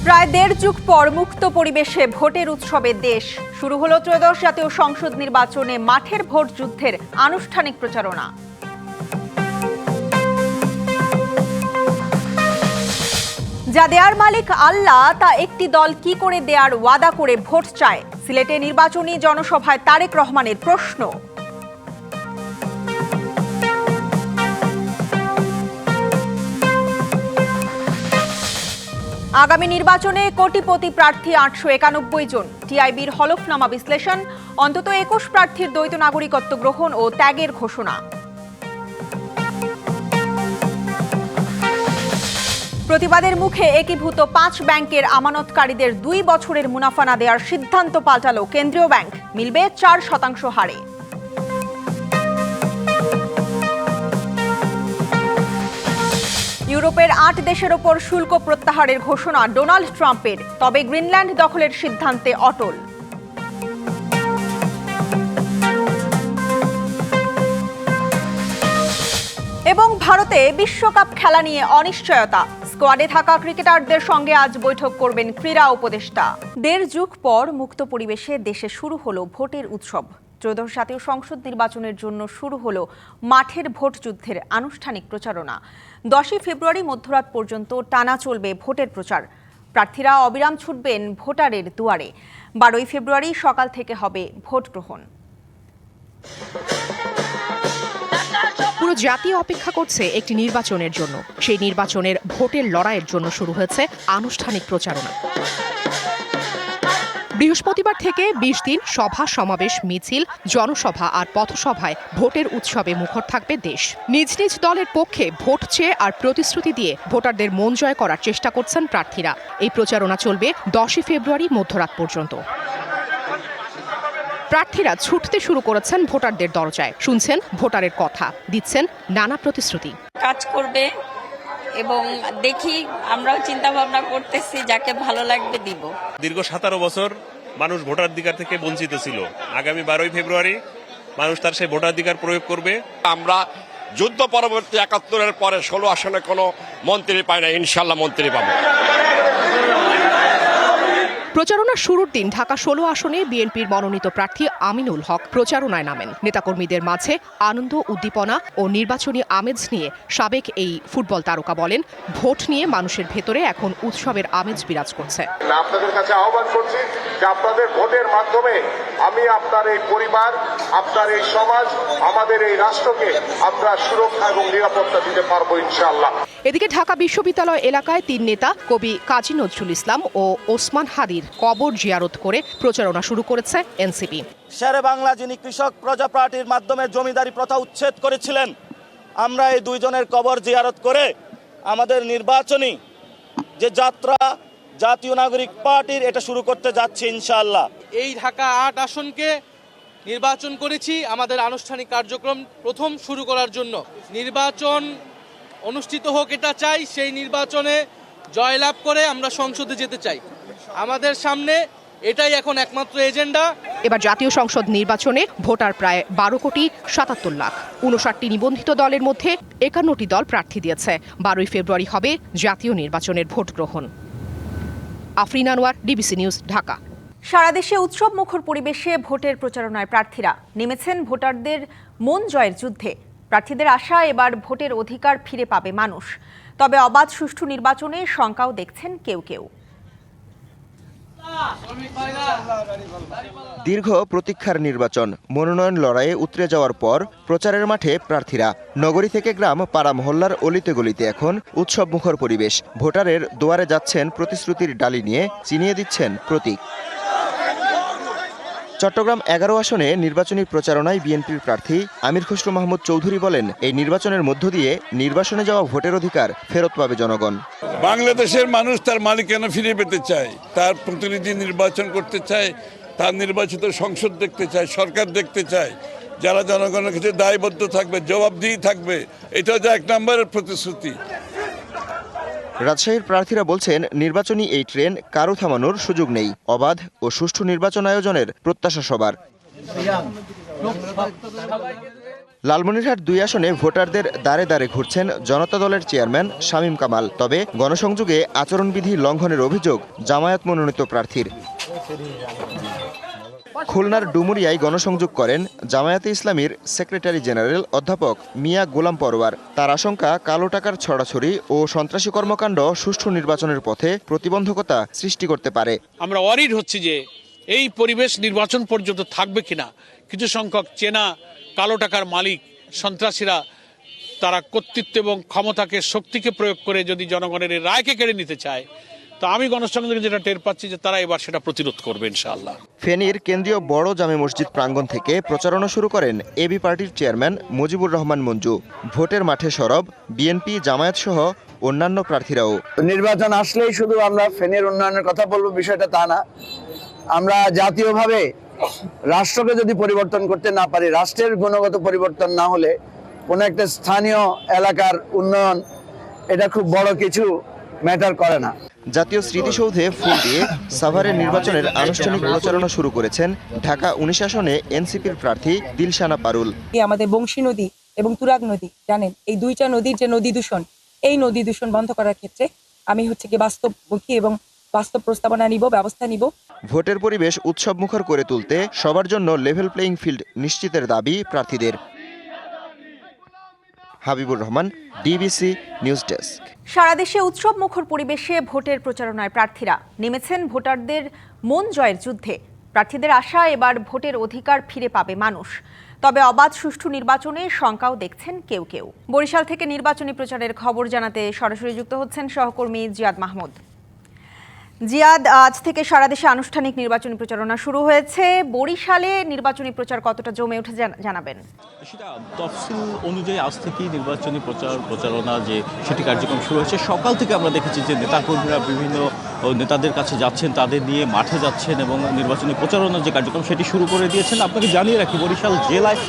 প্রায় দেড় যুগ পর মুক্ত পরিবেশে ভোটের উৎসবে দেশ শুরু হলো ত্রয়োদশ জাতীয় সংসদ নির্বাচনে মাঠের ভোট যুদ্ধের আনুষ্ঠানিক প্রচারণা। যা দেয়ার মালিক আল্লাহ তা একটি দল কি করে দেয়ার ওয়াদা করে ভোট চায়, সিলেটে নির্বাচনী জনসভায় তারেক রহমানের প্রশ্ন। আগামী নির্বাচনে কোটিপতি প্রার্থী ৮৯১ জন, টিআইবির হলফনামা বিশ্লেষণ, অন্তত ২১ প্রার্থীর দ্বৈত নাগরিকত্ব গ্রহণ ও ত্যাগের ঘোষণা। প্রতিবাদের মুখে একীভূত ৫ ব্যাংকের আমানতকারীদের ২ বছরের মুনাফা না দেওয়ার সিদ্ধান্ত পাল্টালো কেন্দ্রীয় ব্যাংক, মিলবে ৪% হারে। ইউরোপের ৮ দেশের ওপর শুল্ক প্রত্যাহারের ঘোষণা ডোনাল্ড ট্রাম্পের, তবে গ্রিনল্যান্ড দখলের সিদ্ধান্তে অটল। এবং ভারতে বিশ্বকাপ খেলা নিয়ে অনিশ্চয়তা, স্কোয়াডে থাকা ক্রিকেটারদের সঙ্গে আজ বৈঠক করবেন ক্রীড়া উপদেষ্টা। দেড় যুগ পর মুক্ত পরিবেশে দেশে শুরু হলো ভোটের উৎসব। ত্রয়োদশ জাতীয় সংসদ নির্বাচনের জন্য শুরু হলো মাঠের ভোট যুদ্ধের আনুষ্ঠানিক প্রচারণা। 10ই ফেব্রুয়ারি মধ্যরাত পর্যন্ত টানা চলবে ভোটের প্রচার। প্রার্থীরা অবিরাম ছুটবেন ভোটারের দুয়ারে। 12ই ফেব্রুয়ারি সকাল থেকে হবে ভোট গ্রহণ। পুরো জাতি অপেক্ষা করছে একটি নির্বাচনের জন্য। সেই নির্বাচনের ভোটের লড়াইয়ের জন্য শুরু হয়েছে আনুষ্ঠানিক প্রচারণা। বৃহস্পতিবার থেকে ২০ দিন সভা সমাবেশ, মিছিল, জনসভা আর পথসভায় ভোটের উৎসবে মুখর থাকবে দেশ। নিজ নিজ দলের পক্ষে ভোট চেয়ে আর প্রতিশ্রুতি দিয়ে ভোটারদের মন জয় করার চেষ্টা করছেন প্রার্থীরা। এই প্রচারণা চলবে 10ই ফেব্রুয়ারি মধ্যরাত পর্যন্ত। প্রার্থীরা ছুটতে শুরু করেছেন ভোটারদের দরজায়, শুনছেন ভোটারের কথা, দিচ্ছেন নানা প্রতিশ্রুতি। কাজ করবে এবং দেখি আমরাও চিন্তা ভাবনা করতেছি যাকে ভালো লাগবে দিব। দীর্ঘ 17 বছর মানুষ ভোটাধিকার থেকে বঞ্চিত ছিল। আগামী 12ই ফেব্রুয়ারি মানুষ তার সেই ভোটাধিকার প্রয়োগ করবে। আমরা যুদ্ধ পরবর্তী ৭১-এর পরে 16 আসনে কোনো মন্ত্রী পাই না, ইনশাল্লাহ মন্ত্রী পাবো। প্রচারণা শুরুর দিন ঢাকা 16 আসনে বিএনপির মনোনীত প্রার্থী আমিনুল হক প্রচারণায় নামেন। নেতাকর্মীদের মাঝে আনন্দ, উদ্দীপনা ও নির্বাচনী আমেজ নিয়ে সাবেক এই ফুটবল তারকা বলেন, ভোট নিয়ে মানুষের ভেতরে এখন উৎসবের আমেজ বিরাজ করছে। আপনাদের কাছে আহ্বান করছি যে আপনাদের ভোটের মাধ্যমে আমি আপনার এই পরিবার, আপনার এই সমাজ, আমাদের এই রাষ্ট্রকে আমরা সুরক্ষা এবং নিরাপত্তা দিতে পারবো ইনশাআল্লাহ। এদিকে ঢাকা বিশ্ববিদ্যালয় এলাকায় ৩ নেতা কবি কাজী নজরুল ইসলাম ও ওসমান হাদির কবর জিয়ারত করে প্রচারণা শুরু করেছে এনসিপি। শেরে বাংলা, যিনি কৃষক প্রজা পার্টির মাধ্যমে জমিদারি প্রথা উচ্ছেদ করেছিলেন, আমরা এই দুইজনের কবর জিয়ারত করে আমাদের নির্বাচনী যে যাত্রা জাতীয় নাগরিক পার্টির এটা শুরু করতে যাচ্ছে ইনশাআল্লাহ। এই ঢাকা 8 আসনকে নির্বাচন করেছি আমাদের আনুষ্ঠানিক কার্যক্রম প্রথম শুরু করার জন্য। নির্বাচন অনুষ্ঠিত হোক এটা চাই, সেই নির্বাচনে জয়লাভ করে আমরা সংসদে যেতে চাই। আমাদের সামনে এটাই এখন একমাত্র এজেন্ডা। এবার জাতীয় সংসদ নির্বাচনে ভোটার প্রায় 12 কোটি ৭৭ লাখ। ৫৯টি নিবন্ধিত দলের মধ্যে ৫১টি দল প্রার্থী দিয়েছে। 12ই ফেব্রুয়ারি হবে জাতীয় নির্বাচনের ভোট গ্রহণ। Afrin Anwar, DBC news, Dhaka. সারা দেশে উৎসব মুখর পরিবেশে ভোটের প্রচারণায় প্রার্থীরা নেমেছেন ভোটারদের মন জয়ের যুদ্ধে। প্রার্থীদের আশা, এবার ভোটের অধিকার ফিরে পাবে মানুষ। তবে অবাধ সুষ্ঠু নির্বাচনে শঙ্কাও দেখছেন কেউ কেউ। দীর্ঘ প্রতীক্ষার নির্বাচন, মনোনয়ন লড়াইয়ে উতরে যাওয়ার পর প্রচারের মাঠে প্রার্থীরা। নগরী থেকে গ্রাম, পাড়া মহল্লার অলিতে গলিতে এখন উৎসব মুখর পরিবেশ। ভোটারের দুয়ারে যাচ্ছেন প্রতিশ্রুতির ডালি নিয়ে, চিনিয়ে দিচ্ছেন প্রতীক। চট্টগ্রাম 11 আসনে নির্বাচনী প্রচারণায় বিএনপির প্রার্থী আমির খসরু মাহমুদ চৌধুরী বলেন, এই নির্বাচনের মধ্য দিয়ে নির্বাসনে যাওয়া ভোটের অধিকার ফেরত পাবে জনগণ। বাংলাদেশের মানুষ তার মালিকানা ফিরে পেতে চায়, তার প্রতিনিধি নির্বাচন করতে চায়, তার নির্বাচিত সংসদ দেখতে চায়, সরকার দেখতে চায়, যারা জনগণের কাছে দায়বদ্ধ থাকবে, জবাবদিহি থাকবে। এটা যে 1 নম্বরের প্রতিশ্রুতি। রাজশাহীর প্রার্থীরা বলছেন, নির্বাচনী এই ট্রেন কারো থামানোর সুযোগ নেই। অবাধ ও সুষ্ঠু নির্বাচন আয়োজনের প্রত্যাশা সবার। লালমনিরহাট 2 আসনে ভোটারদের দ্বারে দ্বারে ঘুরছেন জনতা দলের চেয়ারম্যান শামীম কামাল। তবে গণসংযোগে আচরণবিধি লঙ্ঘনের অভিযোগ জামায়াত মনোনীত প্রার্থীর। খুলনার ডুমুরিয়ায় গণসংযোগ করেন জামায়াতে ইসলামীর সেক্রেটারি জেনারেল অধ্যাপক মিয়া গোলাম পরোয়ার। তার আশঙ্কা, কালো টাকার ছড়াছড়ি ও সন্ত্রাসী কর্মকাণ্ড সুষ্ঠু নির্বাচনের পথে প্রতিবন্ধকতা সৃষ্টি করতে পারে। আমরা ওয়ারিড হচ্ছি যে এই পরিবেশ নির্বাচন পর্যন্ত থাকবে কিনা। কিছু সংখ্যক চেনা কালো টাকার মালিক সন্ত্রাসীরা তারা কর্তৃত্ব এবং ক্ষমতাকে, শক্তিকে প্রয়োগ করে যদি জনগণের এই রায়কে কেড়ে নিতে চায়, তো আমি গণসংযোগে যেটা টের পাচ্ছি যে তারা এবার সেটা প্রতিরোধ করবে ইনশাআল্লাহ। ফেনীর কেন্দ্রীয় বড় জামে মসজিদ প্রাঙ্গণ থেকে প্রচারণা শুরু করেন এবি পার্টির চেয়ারম্যান মুজিবুর রহমান মঞ্জু। ভোটের মাঠে সরব বিএনপি, জামায়াত সহ অন্যান্য প্রার্থীরাও। নির্বাচন আসলেই শুধু আমরা ফেনীর উন্নয়নের কথা বলবো, বিষয়টা তা না। আমরা জাতীয়ভাবে রাষ্ট্রকে যদি পরিবর্তন করতে না পারি, রাষ্ট্রের গুণগত পরিবর্তন না হলে কোনো একটা স্থানীয় এলাকার উন্নয়ন এটা খুব বড় কিছু ম্যাটার করে না। জাতীয় স্মৃতিসৌধে ফুল দিয়ে সাভারের নির্বাচনের আনুষ্ঠানিক প্রচারণা শুরু করেছেন ঢাকা 19 আসনে এনসিপির প্রার্থী দিলশানা পারুল। আমাদের বংশী নদী এবং তুরাগ নদী, জানেন এই দুইটা নদীর যে নদী দূষণ, এই নদী দূষণ বন্ধ করার ক্ষেত্রে আমি বাস্তবমুখী এবং বাস্তব প্রস্তাবনা নিব, ব্যবস্থা নিব। ভোটের পরিবেশ উৎসবমুখর করে তুলতে সবার জন্য লেভেল প্লেইং ফিল্ড নিশ্চিতের দাবি প্রার্থীদের। Habibur Rahman, DBC news desk. সারা দেশে উৎসব মুখর পরিবেশে ভোটের প্রচারণায় প্রার্থীরা নেমেছেন ভোটারদের মন জয়ের যুদ্ধে। প্রার্থীদের আশা, এবার ভোটের অধিকার ফিরে পাবে মানুষ। তবে অবাধ সুষ্ঠু নির্বাচনে শঙ্কাও দেখছেন কেউ কেউ। বরিশাল থেকে নির্বাচনী প্রচারের খবর জানাতে সরাসরি যুক্ত হচ্ছেন সহকর্মী জিয়াদ মাহমুদ। জিয়াদ, আজ থেকে সারা দেশে আনুষ্ঠানিক নির্বাচনী প্রচারণা শুরু হয়েছে। বরিশালে নির্বাচনী প্রচার কতটা জমে উঠে জানাবেন? সেটা তফসিল অনুযায়ী আজ থেকেই নির্বাচনী প্রচারণা সেটি কার্যক্রম শুরু হয়েছে। সকাল থেকে আমরা দেখেছি যে নেতাকর্মীরা বিভিন্ন নেতাদের কাছে যাচ্ছেন, তাদের নিয়ে মাঠে যাচ্ছেন এবং নির্বাচনী প্রচারণার যে কার্যক্রম সেটি শুরু করে দিয়েছেন। আপনাকে জানিয়ে রাখি, বরিশাল জেলায়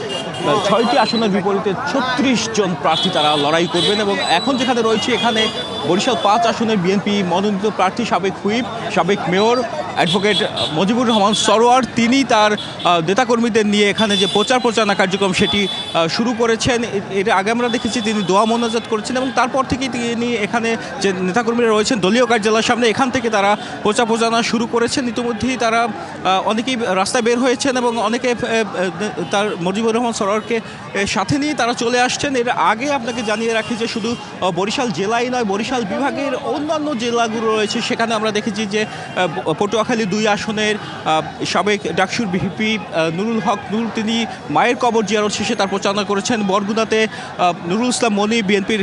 6টি আসনের বিপরীতে 36 জন প্রার্থী তারা লড়াই করবেন এবং এখন যেখানে রয়েছে এখানে বরিশাল 5 আসনের বিএনপি মনোনীত প্রার্থী সাবেক হুইপ, সাবেক মেয়র অ্যাডভোকেট মুজিবুর রহমান সরোয়ার, তিনি তার নেতাকর্মীদের নিয়ে এখানে যে প্রচারণা কার্যক্রম সেটি শুরু করেছেন। এর আগে আমরা দেখেছি তিনি দোয়া মোনাজাত করেছেন এবং তারপর থেকেই তিনি এখানে যে নেতাকর্মীরা রয়েছেন দলীয় কার্যালয়ের সামনে, এখান থেকে তারা প্রচারণা শুরু করেছেন। ইতিমধ্যেই তারা অনেকেই রাস্তায় বের হয়েছেন এবং অনেকে তার মুজিবুর রহমান সরোয়ারকে সাথে নিয়ে তারা চলে আসছেন। এর আগে আপনাকে জানিয়ে রাখি যে শুধু বরিশাল জেলাই নয়, বরিশাল বিভাগের অন্যান্য জেলাগুলো রয়েছে, সেখানে আমরা দেখেছি যে পটুয়াখালী 2 আসনের সাবেক ডাকসুর ভিপি নুরুল হক নূর, তিনি মায়ের কবর জিয়ারত শেষে তার প্রচারণা করেছেন। বরগুনাতে নুরুল ইসলাম মনি, বিএনপির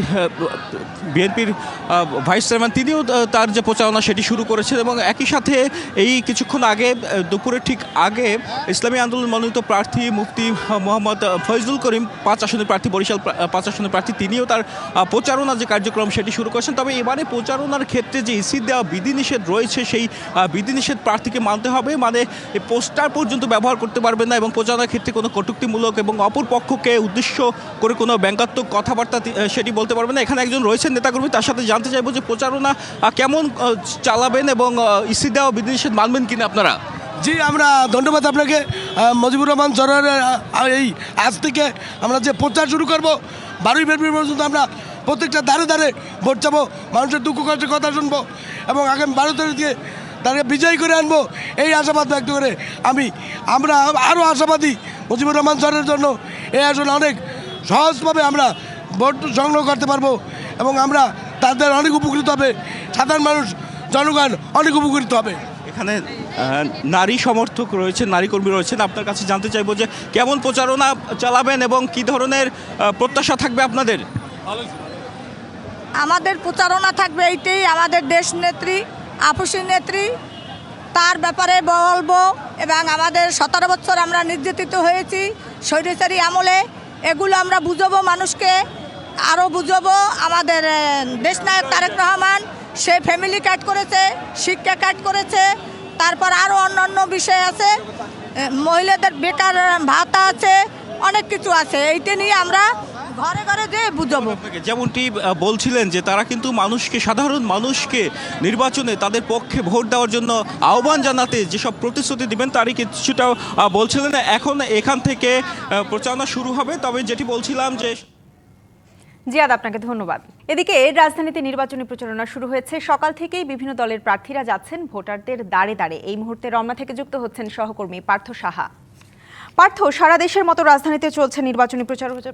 ভাইস চেয়ারম্যান, তিনিও তার যে প্রচারণা সেটি শুরু করেছেন এবং একই সাথে এই কিছুক্ষণ আগে, দুপুরের ঠিক আগে, ইসলামী আন্দোলন মনোনীত প্রার্থী মুফতি মোহাম্মদ ফয়জুল করিম, 5 আসনের প্রার্থী, বরিশাল 5 আসনের প্রার্থী, তিনিও তার প্রচারণা যে কার্যক্রম সেটি শুরু করেছেন। তবে এবারে প্রচারণার ক্ষেত্রে যে ইসির দেওয়া বিধিনিষেধ রয়েছে, সেই বিধিনিষেধ প্রার্থীকে মানতে হবে। মানে পোস্টার পর্যন্ত ব্যবহার করতে পারবেন না এবং প্রচারণার ক্ষেত্রে কোনো কটূক্তিমূলক এবং অপর পক্ষকে উদ্দেশ্য করে কোনো ব্যঙ্গাত্মক কথাবার্তা সেটি বলতে পারবেন না। এখানে একজন রয়েছেন নেতাকর্মী, তার সাথে জানতে চাইবো যে প্রচারণা কেমন চালাবেন এবং ইসি দেওয়া বিধিনিষেধ মানবেন কিনা আপনারা? জি, আমরা ধন্যবাদ আপনাকে। মুজিবুর রহমান সরোয়ারের এই আজ থেকে আমরা যে প্রচার শুরু করব, 12 ফেব্রুয়ারি পর্যন্ত আমরা প্রত্যেকটা দ্বারে দ্বারে ভোট যাবো, মানুষের দুঃখ কষ্টের কথা শুনবো এবং আগামী 12 তারিখে তাকে বিজয়ী করে আনবো, এই আশাবাদ ব্যক্ত করে আমরা আরও আশাবাদী মুজিবুর রহমান সরকারের জন্য এই আসলে অনেক সহজভাবে আমরা ভোট সংগ্রহ করতে পারবো এবং আমরা তাদের অনেক উপকৃত হবে, সাধারণ মানুষ, জনগণ অনেক উপকৃত হবে। এখানে নারী সমর্থক রয়েছেন, নারী কর্মী রয়েছেন, আপনার কাছে জানতে চাইবো যে কেমন প্রচারণা চালাবেন এবং কি ধরনের প্রত্যাশা থাকবে আপনাদের? আমাদের প্রচারণা থাকবে এইটাই, আমাদের দেশ নেত্রী, আপসী নেত্রী, তার ব্যাপারে বলবো এবং আমাদের 17 বছর আমরা নির্যাতিত হয়েছি স্বৈরাচারী আমলে, এগুলো আমরা বুঝাবো মানুষকে, আরও বুঝাবো আমাদের দেশনায়ক তারেক রহমান, সে ফ্যামিলি কাট করেছে, শিক্ষা কাট করেছে, তারপর আরও অন্যান্য বিষয় আছে, মহিলাদের বেকার ভাতা আছে, অনেক কিছু আছে। এইটা নিয়ে আমরা ঘরে ঘরে যে বুঝাবো। যেমনটি বলছিলেন যে তারা কিন্তু মানুষকে, সাধারণ মানুষকে নির্বাচনে তাদের পক্ষে ভোট দেওয়ার জন্য আহ্বান জানাতে যেসব প্রতিশ্রুতি দিবেন তারই কিছুটা বলছিলেন। এখন এখান থেকে প্রচারণা শুরু হবে। তবে যেটি বলছিলাম যে জিয়াদ, আপনাকে ধন্যবাদ। এদিকে রাজধানীতে নির্বাচনী প্রচারণা শুরু হয়েছে। সকাল থেকেই বিভিন্ন দলের প্রার্থীরা যাচ্ছেন ভোটারদের দ্বারে দ্বারে। এই মুহূর্তে রমনা থেকে যুক্ত হচ্ছেন সহকর্মী পার্থ সাহা। পার্থ, সারা দেশের মতো রাজধানীতে চলছে নির্বাচনী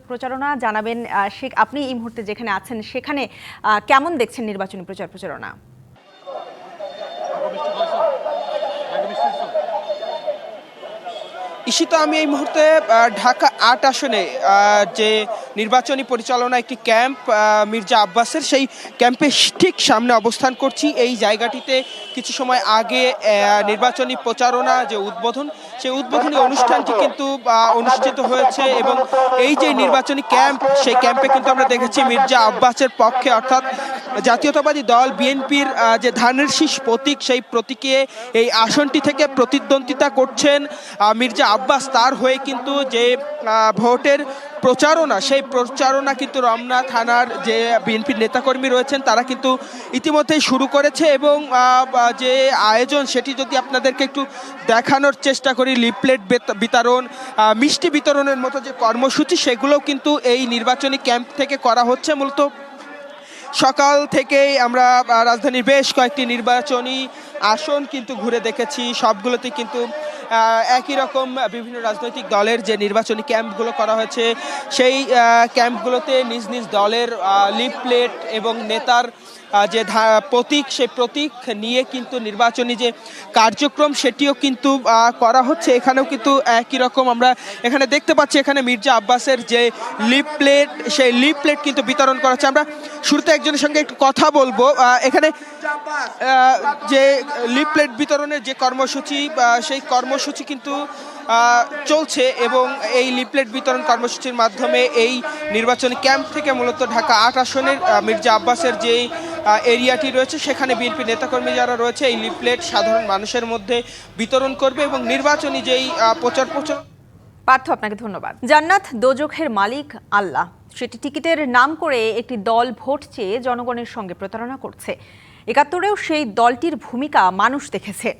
প্রচারণা। জানাবেন আপনি এই মুহূর্তে যেখানে আছেন সেখানে কেমন দেখছেন নির্বাচনী প্রচারণা? ঈশিতা, আমি এই মুহূর্তে ঢাকা ৮ আসনে যে নির্বাচনী পরিচালনা একটি ক্যাম্প মির্জা আব্বাসের, সেই ক্যাম্পের ঠিক সামনে অবস্থান করছি। এই জায়গাটিতে কিছু সময় আগে নির্বাচনী প্রচারণা যে উদ্বোধন, সেই উদ্বোধনী অনুষ্ঠানটি কিন্তু অনুষ্ঠিত হয়েছে এবং এই যে নির্বাচনী ক্যাম্প, সেই ক্যাম্পে কিন্তু আমরা দেখেছি মির্জা আব্বাসের পক্ষে অর্থাৎ জাতীয়তাবাদী দল বিএনপির যে ধানের শীষ প্রতীক, সেই প্রতীকে এই আসনটি থেকে প্রতিদ্বন্দ্বিতা করছেন মির্জা আব্বাস। তার হয়ে কিন্তু যে ভোটের প্রচারণা, সেই প্রচারণা কিন্তু রমনা থানার যে বিএনপির নেতাকর্মী রয়েছেন তারা কিন্তু ইতিমধ্যেই শুরু করেছে এবং যে আয়োজন সেটি যদি আপনাদেরকে একটু দেখানোর চেষ্টা করি, লিফলেট বিতরণ, মিষ্টি বিতরণের মতো যে কর্মসূচি, সেগুলোও কিন্তু এই নির্বাচনী ক্যাম্প থেকে করা হচ্ছে। মূলত সকাল থেকেই আমরা রাজধানীর বেশ কয়েকটি নির্বাচনী আসন কিন্তু ঘুরে দেখেছি। সবগুলোতে কিন্তু একই রকম বিভিন্ন রাজনৈতিক দলের যে নির্বাচনী ক্যাম্পগুলো করা হয়েছে, সেই ক্যাম্পগুলোতে নিজ নিজ দলের লিফলেট এবং নেতার যে প্রতীক, সেই প্রতীক নিয়ে কিন্তু নির্বাচনী যে কার্যক্রম সেটিও কিন্তু করা হচ্ছে। এখানেও কিন্তু একই রকম আমরা এখানে দেখতে পাচ্ছি। এখানে মির্জা আব্বাসের যে লিফলেট, সেই লিফলেট কিন্তু বিতরণ করা হচ্ছে। আমরা শুরুতে একজনের সঙ্গে একটু কথা বলবো। এখানে যে লিফলেট বিতরণের যে কর্মসূচি, সেই কর্মসূচি কিন্তু চলছে এবং এই লিফলেট বিতরণ কর্মসূচির মাধ্যমে এই নির্বাচনী ক্যাম্প থেকে মূলত ঢাকা ৮ আসনের মির্জা আব্বাসের যে এরিয়াটি রয়েছে সেখানে বিএনপি নেতাকর্মী যারা রয়েছে এই লিফলেট সাধারণ মানুষের মধ্যে বিতরণ করবে এবং নির্বাচনী যেই প্রচার। পার্থ, আপনাকে ধন্যবাদ। জান্নাত, দোজখের মালিক আল্লাহ, সেটি টিকিটের নাম করে একটি দল ভোট চেয়ে জনগণের সঙ্গে প্রতারণা করছে। ৭১-এও সেই দলটির ভূমিকা মানুষ দেখেছে।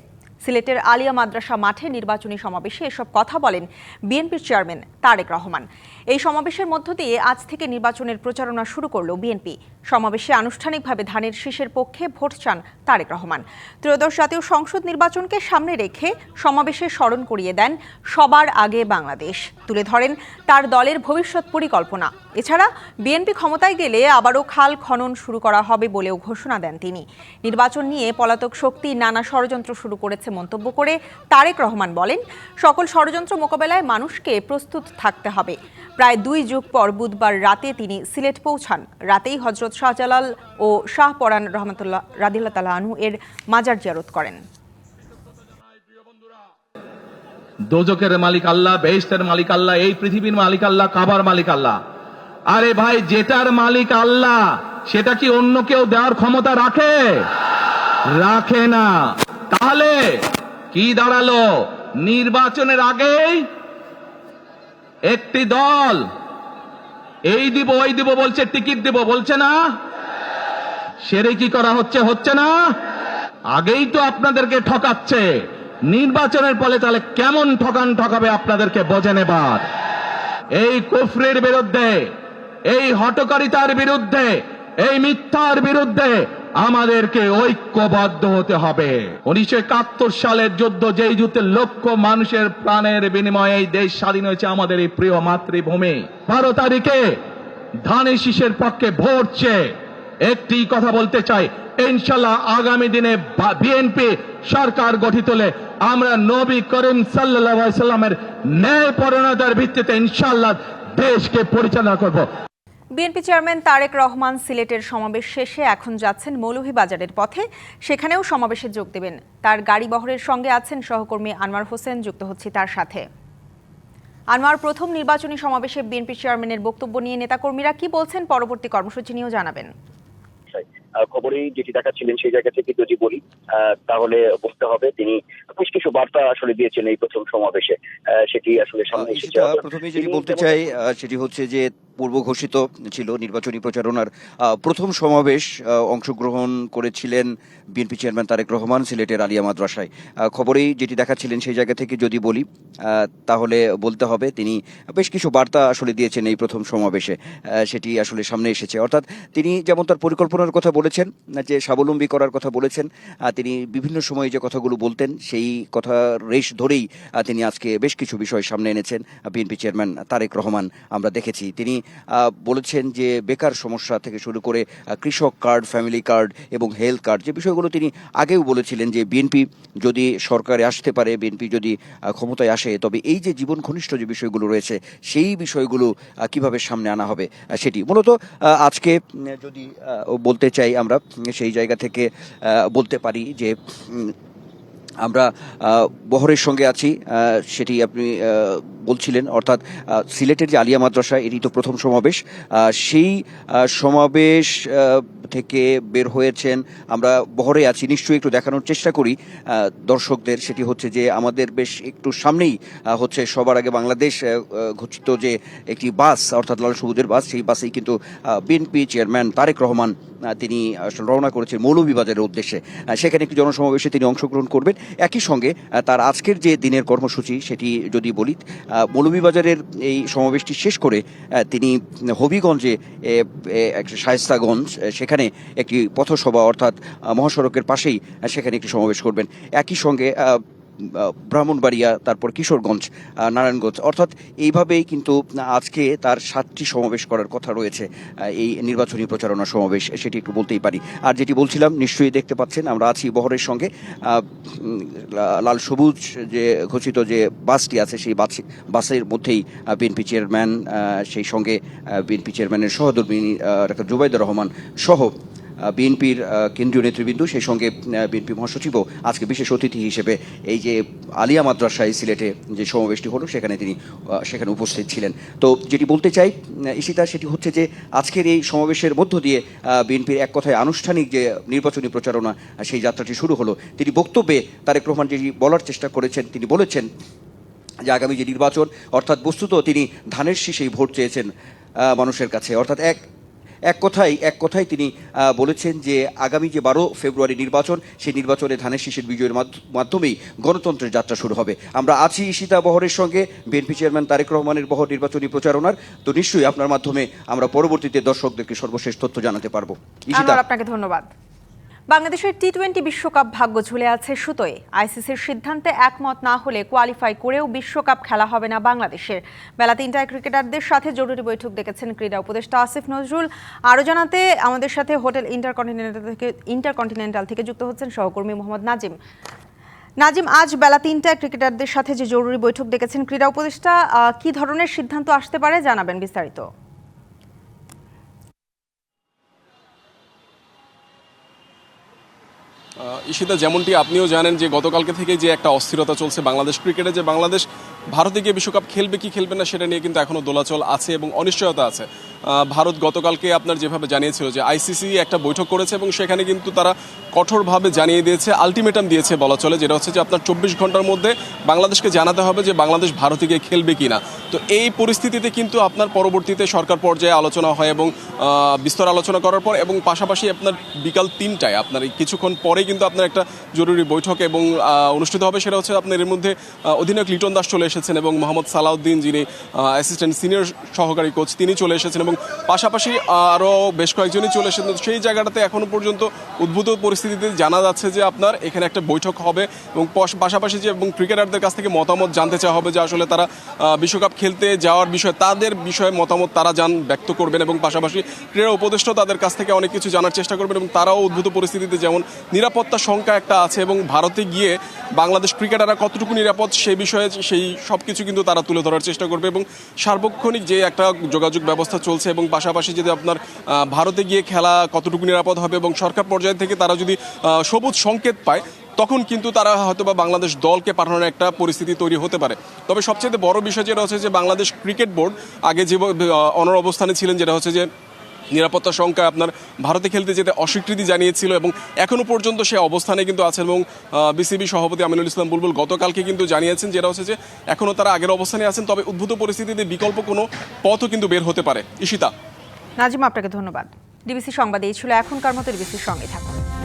সিলেটের আলিয়া মাদ্রাসা মাঠে নির্বাচনী সমাবেশে এসব কথা বলেন বিএনপির চেয়ারম্যান তারেক রহমান। এই সমাবেশের মধ্য দিয়ে আজ থেকে নির্বাচনের প্রচারণা শুরু করল বিএনপি। সমাবেশে আনুষ্ঠানিকভাবে ধানের শীষের পক্ষে ভোট চান তারেক রহমান। ত্রয়োদশ জাতীয় সংসদ নির্বাচনকে সামনে রেখে সমাবেশে স্মরণ করিয়ে দেন সবার আগে বাংলাদেশ, তুলে ধরেন তার দলের ভবিষ্যৎ পরিকল্পনা। এছাড়া বিএনপি ক্ষমতায় গেলে আবারও খাল খনন শুরু করা হবে বলেও ঘোষণা দেন তিনি। নির্বাচন নিয়ে পলাতক শক্তি নানা ষড়যন্ত্র শুরু করেছে মন্তব্য করে তারেক রহমান বলেন, সকল ষড়যন্ত্র মোকাবেলায় মানুষকে প্রস্তুত থাকতে হবে। প্রায় 2 যুগ পর বুধবার রাতে তিনি সিলেট পৌঁছান। রাতেই হযরত শাহজালাল ও শাহপরান রহমাতুল্লাহ রাদিয়াল্লাহু তাআলা আনহু এর মাজার জিয়ারত করেন। দোজখের মালিক আল্লাহ, বেহেশতের মালিক আল্লাহ, এই পৃথিবীর মালিক আল্লাহ, কাবার মালিক আল্লাহ। আরে ভাই, যেটার মালিক আল্লাহ সেটা কি অন্য কেউ দেওয়ার ক্ষমতা রাখে? রাখে না। তাহলে কি দাঁড়ালো? নির্বাচনের আগেই একটি দল এই দিব ওই দিব বলছে, টিকিট দিব বলছে না? সেরে কি করা হচ্ছে? হচ্ছে না? আগেই তো আপনাদেরকে ঠকাচ্ছে। নির্বাচনের ফলে তাহলে কেমন ঠকাবে আপনাদেরকে বোঝেন এবার। এই কুফরির বিরুদ্ধে, এই হঠকারিতার বিরুদ্ধে, এই মিথ্যার বিরুদ্ধে আমাদেরকে ঐক্যবদ্ধ হতে হবে। 1971 সালের যুদ্ধ, যেই যুদ্ধে লক্ষ মানুষের প্রাণের বিনিময়ে এই দেশ স্বাধীন হয়েছে, আমাদের এই প্রিয় মাতৃভূমি। 12 তারিখে ধানের শীষের পক্ষে ভোট চেয়ে একটি কথা বলতে চাই, ইনশাআল্লাহ আগামী দিনে বিএনপি সরকার গঠিত হলে আমরা নবী করিম সাল্লাল্লাহু আলাইহি সাল্লামের ন্যায় পরায়ণতার ভিত্তিতে ইনশাআল্লাহ দেশকে পরিচালনা করব। বিএনপি চেয়ারম্যান তারেক রহমান সিলেটের সমাবেশ শেষে এখন যাচ্ছেন মৌলভীবাজারের পথে। সেখানেও সমাবেশে যোগ দেবেন। তার গাড়ি বহরের সঙ্গে আছেন সহকর্মী আনোয়ার হোসেন, যুক্ত হচ্ছি তার সাথে। আনোয়ার, প্রথম নির্বাচনী সমাবেশে বিএনপি চেয়ারম্যানের বক্তব্য নিয়ে নেতাকর্মীরা কি বলছেন, পরবর্তী কর্মসূচি নিয়েও জানাবেন। খবরেই যেটি দেখাচ্ছিলেন সেই জায়গা থেকে যদি বলি তাহলে বলতে হবে তিনি বেশ কিছু বার্তা আসলে দিয়েছেন এই প্রথম সমাবেশে, সেটি আসলে সামনে এসেছে। প্রথমে যেটি বলতে চাই সেটি হচ্ছে যে পূর্ব ঘোষিত ছিল নির্বাচনী প্রচারণার প্রথম সমাবেশ অংশগ্রহণ করেছিলেন বিএনপি চেয়ারম্যান তারেক রহমান সিলেটের আলিয়া মাদ্রাসায়। খবরেই যেটি দেখাচ্ছিলেন সেই জায়গা থেকে যদি বলি তাহলে বলতে হবে তিনি বেশ কিছু বার্তা আসলে দিয়েছেন এই প্রথম সমাবেশে, সেটি আসলে সামনে এসেছে। অর্থাৎ তিনি যেমন তার পরিকল্পনার কথা বলেছেন, যে স্বাবলম্বী করার কথা বলেছেন, তিনি বিভিন্ন সময়ে যে কথাগুলো বলতেন সেই কথা রেশ ধরেই তিনি আজকে বেশ কিছু বিষয় সামনে এনেছেন বিএনপি চেয়ারম্যান তারেক রহমান। আমরা দেখেছি তিনি বলেছেন যে বেকার সমস্যা থেকে শুরু করে কৃষক কার্ড, ফ্যামিলি কার্ড এবং হেলথ কার্ড, যে বিষয়গুলো তিনি আগেও বলেছিলেন যে বিএনপি যদি সরকারে আসতে পারে, বিএনপি যদি ক্ষমতায় আসে, তবে এই যে জীবন ঘনিষ্ঠ যে বিষয়গুলো রয়েছে সেই বিষয়গুলো কিভাবে সামনে আনা হবে সেটি মূলত আজকে যদি বলতে চাই আমরা সেই জায়গা থেকে বলতে পারি যে আমরা বহরের সঙ্গে আছি, সেটি আপনি বলছিলেন। অর্থাৎ সিলেটের যে আলিয়া মাদ্রাসা, এটি তো প্রথম সমাবেশ, সেই সমাবেশ থেকে বের হয়েছেন। আমরা বহরে আছি, নিশ্চয়ই একটু দেখানোর চেষ্টা করি দর্শকদের। সেটি হচ্ছে যে আমাদের বেশ একটু সামনেই হচ্ছে সবার আগে বাংলাদেশ ঘোষিত যে একটি বাস, অর্থাৎ লাল সবুজের বাস, সেই বাসেই কিন্তু বিএনপি চেয়ারম্যান তারেক রহমান তিনি রওনা করেছেন মৌলভীবাজারের উদ্দেশ্যে। সেখানে একটি জনসমাবেশে তিনি অংশগ্রহণ করবেন। একই সঙ্গে তার আজকের যে দিনের কর্মসূচি সেটি যদি বলি, মৌলভীবাজারের এই সমাবেশটি শেষ করে তিনি হবিগঞ্জে শায়েস্তাগঞ্জ সেখানে একটি পথসভা, অর্থাৎ মহাসড়কের পাশেই সেখানে একটি সমাবেশ করবেন। একই সঙ্গে ব্রাহ্মণবাড়িয়া, তারপর কিশোরগঞ্জ, নারায়ণগঞ্জ, অর্থাৎ এইভাবেই কিন্তু আজকে তার 7টি সমাবেশ করার কথা রয়েছে এই নির্বাচনী প্রচারণা সমাবেশ, সেটি একটু বলতেই পারি। আর যেটি বলছিলাম, নিশ্চয়ই দেখতে পাচ্ছেন আমরা আছি বহরের সঙ্গে। লাল সবুজ যে ঘোষিত যে বাসটি আছে সেই বাসের মধ্যেই বিএনপি চেয়ারম্যান, সেই সঙ্গে বিএনপি চেয়ারম্যানের সহধর্মিণী ডাক্তার জুবাইদুর রহমান সহ বিএনপির কেন্দ্রীয় নেতৃবৃন্দ, সেই সঙ্গে বিএনপি মহাসচিবও আজকে বিশেষ অতিথি হিসেবে এই যে আলিয়া মাদ্রাসায় সিলেটে যে সমাবেশটি হলো সেখানে উপস্থিত ছিলেন। তো যেটি বলতে চাই ঈশিতা, সেটি হচ্ছে যে আজকের এই সমাবেশের মধ্য দিয়ে বিএনপির এক কথায় আনুষ্ঠানিক যে নির্বাচনী প্রচারণা সেই যাত্রাটি শুরু হলো। তিনি বক্তব্যে তারেক রহমান যেটি বলার চেষ্টা করেছেন, তিনি বলেছেন যে আগামী যে নির্বাচন, অর্থাৎ বস্তুত তিনি ধানের শীষেই ভোট চেয়েছেন মানুষের কাছে। অর্থাৎ এক কথায় তিনি বলেছেন যে আগামী যে 12 ফেব্রুয়ারি নির্বাচন, সেই নির্বাচনে ধানের শীষের বিজয়ের মাধ্যমেই গণতন্ত্রের যাত্রা শুরু হবে। আমরা আছি ঈশিতা বহরের সঙ্গে বিএনপি চেয়ারম্যান তারেক রহমানের বহর নির্বাচনী প্রচারণার। তো নিশ্চয়ই আপনার মাধ্যমে আমরা পরবর্তীতে দর্শকদেরকে সর্বশেষ তথ্য জানাতে পারবো। ঈশিতা, আপনাকে ধন্যবাদ। বাংলাদেশের টি-20 বিশ্বকাপ ভাগ্য ঝুলে আছে সুতোয়। আইসিসির সিদ্ধান্তে একমত না হলে কোয়ালিফাই করেও বিশ্বকাপ খেলা হবে না বাংলাদেশের। বেলা 3টায় ক্রিকেটারদের সাথে জরুরি বৈঠক ডেকেছেন ক্রীড়া উপদেষ্টা আসিফ নজরুল। আরও জানাতে আমাদের সাথে হোটেল ইন্টারকন্টিনেন্টাল থেকে যুক্ত হচ্ছেন সহকর্মী মোহাম্মদ নাজিম। আজ বেলা 3টায় ক্রিকেটারদের সাথে যে জরুরি বৈঠক ডেকেছেন ক্রীড়া উপদেষ্টা, কি ধরনের সিদ্ধান্ত আসতে পারে জানাবেন বিস্তারিত। ঈশিতা, যেমনটি আপনিও জানেন যে গতকালকে থেকে যে একটা অস্থিরতা চলছে বাংলাদেশ ক্রিকেটে, যে বাংলাদেশ ভারতে গিয়ে বিশ্বকাপ খেলবে কি খেলবে না সেটা নিয়ে কিন্তু এখনও দোলাচল আছে এবং অনিশ্চয়তা আছে। ভারত গতকালকে আপনার যেভাবে জানিয়েছিল যে আইসিসি একটা বৈঠক করেছে এবং সেখানে কিন্তু তারা কঠোরভাবে জানিয়ে দিয়েছে, আলটিমেটাম দিয়েছে বলা চলে, যেটা হচ্ছে যে আপনার 24 ঘন্টার মধ্যে বাংলাদেশকে জানাতে হবে যে বাংলাদেশ ভারতে গিয়ে খেলবে কি না। তো এই পরিস্থিতিতে কিন্তু আপনার পরবর্তীতে সরকার পর্যায়ে আলোচনা হয় এবং বিস্তর আলোচনা করার পর এবং পাশাপাশি আপনার বিকাল 3টায় আপনার কিছুক্ষণ পরে কিন্তু আপনার একটা জরুরি বৈঠক এবং অনুষ্ঠিত হবে। সেটা হচ্ছে আপনার এর মধ্যে অধিনায়ক লিটন দাস চলে এসেছেন এবং মোহাম্মদ সালাউদ্দিন, যিনি অ্যাসিস্ট্যান্ট সিনিয়র সহকারী কোচ, তিনি চলে এসেছেন এবং পাশাপাশি আরও বেশ কয়েকজনই চলে এসেছেন। সেই জায়গাটাতে এখনও পর্যন্ত উদ্ভূত পরিস্থিতিতে জানা যাচ্ছে যে আপনার এখানে একটা বৈঠক হবে এবং পাশাপাশি যে এবং ক্রিকেটারদের কাছ থেকে মতামত জানতে চাওয়া হবে যে আসলে তারা বিশ্বকাপ খেলতে যাওয়ার বিষয়ে তাদের বিষয়ে মতামত তারা ব্যক্ত করবেন এবং পাশাপাশি ক্রীড়া উপদেষ্টা তাদের কাছ থেকে অনেক কিছু জানার চেষ্টা করবেন এবং তারাও উদ্ভূত পরিস্থিতিতে যেমন নিরাপত্তা শঙ্কা একটা আছে এবং ভারতে গিয়ে বাংলাদেশ ক্রিকেটাররা কতটুকু নিরাপদ সেই বিষয়ে সেই সব কিছু কিন্তু তারা তুলে ধরার চেষ্টা করবে এবং সার্বক্ষণিক যে একটা যোগাযোগ ব্যবস্থা চলছে এবং পাশাপাশি যদি আপনার ভারতে গিয়ে খেলা কতটুকু নিরাপদ হবে এবং সরকার পর্যায় থেকে তারা যদি সবুজ সংকেত পায় তখন কিন্তু তারা হয়তো বা বাংলাদেশ দলকে পাঠানোর একটা পরিস্থিতি তৈরি হতে পারে। তবে সবচেয়ে বড় বিষয় যেটা হচ্ছে যে বাংলাদেশ ক্রিকেট বোর্ড আগে যে অনড় অবস্থানে ছিলেন, যেটা হচ্ছে যে নিরাপত্তা শঙ্কায় আপনার ভারতে খেলতে যেতে অস্বীকৃতি জানিয়েছিল এবং এখনো পর্যন্ত সে অবস্থানে কিন্তু আছেন। এবং বিসিবি সভাপতি আমিনুল ইসলাম বুলবুল গতকালকে কিন্তু জানিয়েছেন যেটা হচ্ছে যে এখনো তারা আগের অবস্থানে আছেন, তবে উদ্ভূত পরিস্থিতিতে বিকল্প কোনো পথও কিন্তু বের হতে পারে। ঈশিতা। নাজিম, আপনাকে ধন্যবাদ। ডিবিসি সংবাদ এই ছিল এখনকার মতো। ডিবিসির সঙ্গে থাকুন।